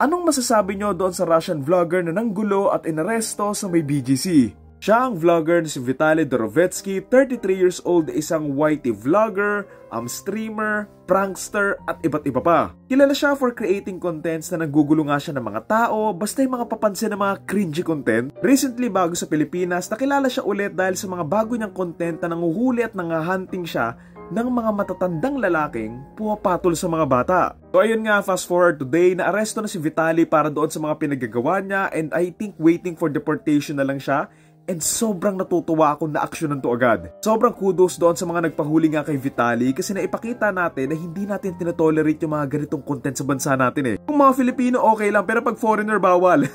Anong masasabi nyo doon sa Russian vlogger na nanggulo at inaresto sa may BGC? Siya ang vlogger na si Vitaly Dorovetsky, 33 years old, isang YT vlogger, streamer, prankster at iba't iba pa. Kilala siya for creating contents na nanggugulo nga siya ng mga tao, basta yung mga papansin ng mga cringy content. Recently bago sa Pilipinas, nakilala siya ulit dahil sa mga bago niyang content na nanguhuli at nangahunting siya ng mga matatandang lalaking pumapatol sa mga bata. So ayun nga, fast forward today, naaresto na si Vitaly para doon sa mga pinagagawa niya and I think waiting for deportation na lang siya. And sobrang natutuwa ako na aksyonan to agad. Sobrang kudos doon sa mga nagpahuli nga kay Vitaly kasi naipakita natin na hindi natin tinotolerate yung mga ganitong content sa bansa natin eh. Kung mga Filipino okay lang pero pag foreigner bawal.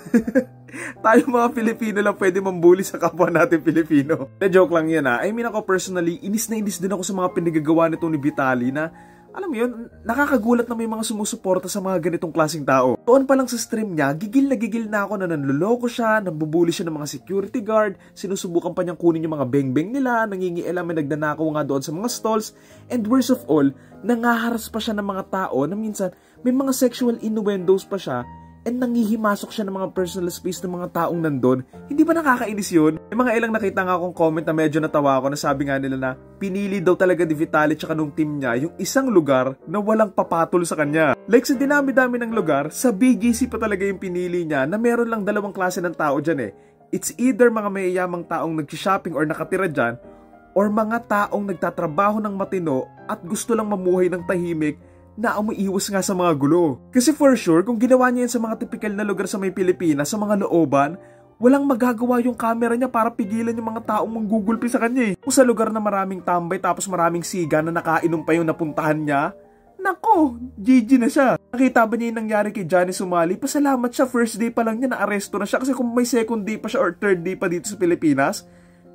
Tayo mga Filipino lang pwede mambuli sa kapwa natin Filipino. Na joke lang yan ha. I mean ako personally, inis na inis din ako sa mga pinagagawa nitong ni Vitaly na alam mo yun, nakakagulat na may mga sumusuporta sa mga ganitong klaseng tao. Doon pa lang sa stream niya, gigil na ako na nanloloko siya, nambubuli siya ng mga security guard, sinusubukan pa niyang kunin yung mga beng-beng nila, nangingialam na nagdanakaw nga doon sa mga stalls, and worst of all, nangaharas pa siya ng mga tao na minsan may mga sexual innuendos pa siya and nangihimasok siya ng mga personal space ng mga taong nandun. Hindi ba nakakainis yun? May mga ilang nakita nga akong comment na medyo natawa ako na sabi nga nila na pinili daw talaga ni Vitaly tsaka nung team niya yung isang lugar na walang papatol sa kanya. Like sa dinami-dami ng lugar, sa BGC pa talaga yung pinili niya na meron lang dalawang klase ng tao dyan eh. It's either mga mayayamang taong nag-shopping or nakatira dyan or mga taong nagtatrabaho ng matino at gusto lang mamuhay ng tahimik na umiiwas nga sa mga gulo. Kasi for sure, kung ginawa niya yan sa mga typical na lugar sa may Pilipinas, sa mga looban, walang magagawa yung camera niya para pigilan yung mga taong manggugulpi sa kanya eh. Kung sa lugar na maraming tambay tapos maraming siga na nakainom pa yung napuntahan niya, nako, GG na siya. Nakita ba niya yung nangyari kay Johnny Sumali? Pasalamat siya, first day pa lang niya na-aresto na siya kasi kung may second day pa siya or third day pa dito sa Pilipinas,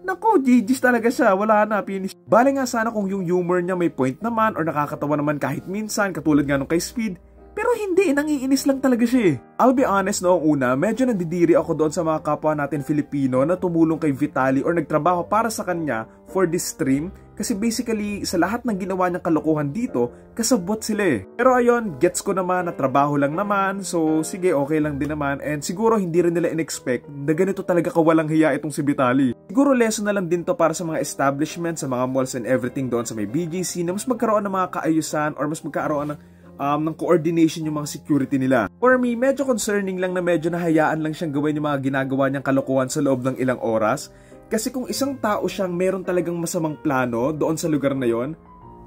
nako, GG's talaga siya. Wala na, finish. Bale nga sana kung yung humor niya may point naman or nakakatawa naman kahit minsan, katulad nga nung kay Speed. Pero hindi, nangiinis lang talaga siya eh. I'll be honest, noong una, medyo nandidiri ako doon sa mga kapwa natin Filipino na tumulong kay Vitaly or nagtrabaho para sa kanya for this stream. Kasi basically, sa lahat ng ginawa niyang kalokohan dito, kasabot sila eh. Pero ayun, gets ko naman na trabaho lang naman. So sige, okay lang din naman. And siguro hindi rin nila in-expect na ganito talaga kawalang hiya itong si Vitaly. Siguro lesson na lang din to para sa mga establishments, sa mga malls and everything doon sa may BGC na mas magkaroon ng mga kaayusan or mas magkaroon ng coordination yung mga security nila. For me, medyo concerning lang na medyo nahayaan lang siyang gawin yung mga ginagawa niyang kalokohan sa loob ng ilang oras. Kasi kung isang tao siyang meron talagang masamang plano doon sa lugar na yon,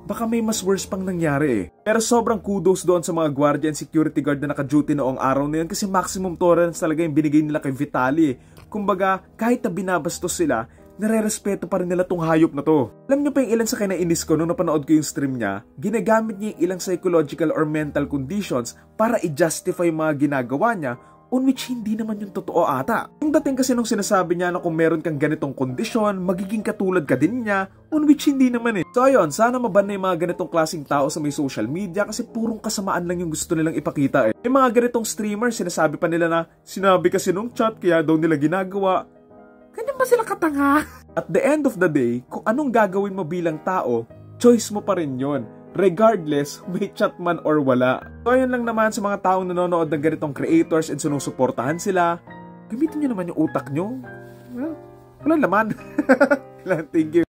baka may mas worse pang nangyari eh. Pero sobrang kudos doon sa mga guardia and security guard na naka-duty noong araw na yun kasi maximum tolerance talaga yung binigay nila kay Vitaly eh. Kumbaga, kahit na binabastos sila, nare-respeto pa rin nila tong hayop na to. Alam niyo pa yung ilan sa kinainis ko nung napanood ko yung stream niya, ginagamit niya yung ilang psychological or mental conditions para i-justify yung mga ginagawa niya on which hindi naman yung totoo ata. Yung dating kasi nung sinasabi niya na kung meron kang ganitong kondisyon, magiging katulad ka din niya, on which hindi naman eh. So ayun, sana maban na yung mga ganitong klaseng tao sa may social media kasi purong kasamaan lang yung gusto nilang ipakita eh. Yung mga ganitong streamers, sinasabi pa nila na sinabi kasi nung chat kaya daw nila ginagawa. Ganyan ba sila katanga? At the end of the day, kung anong gagawin mo bilang tao, choice mo pa rin yun. Regardless, may chat man or wala. So ayun lang naman sa mga taong nanonood ng ganitong creators and sinusuportahan sila. Gamitin nyo naman yung utak nyo. Well, wala naman. Thank you.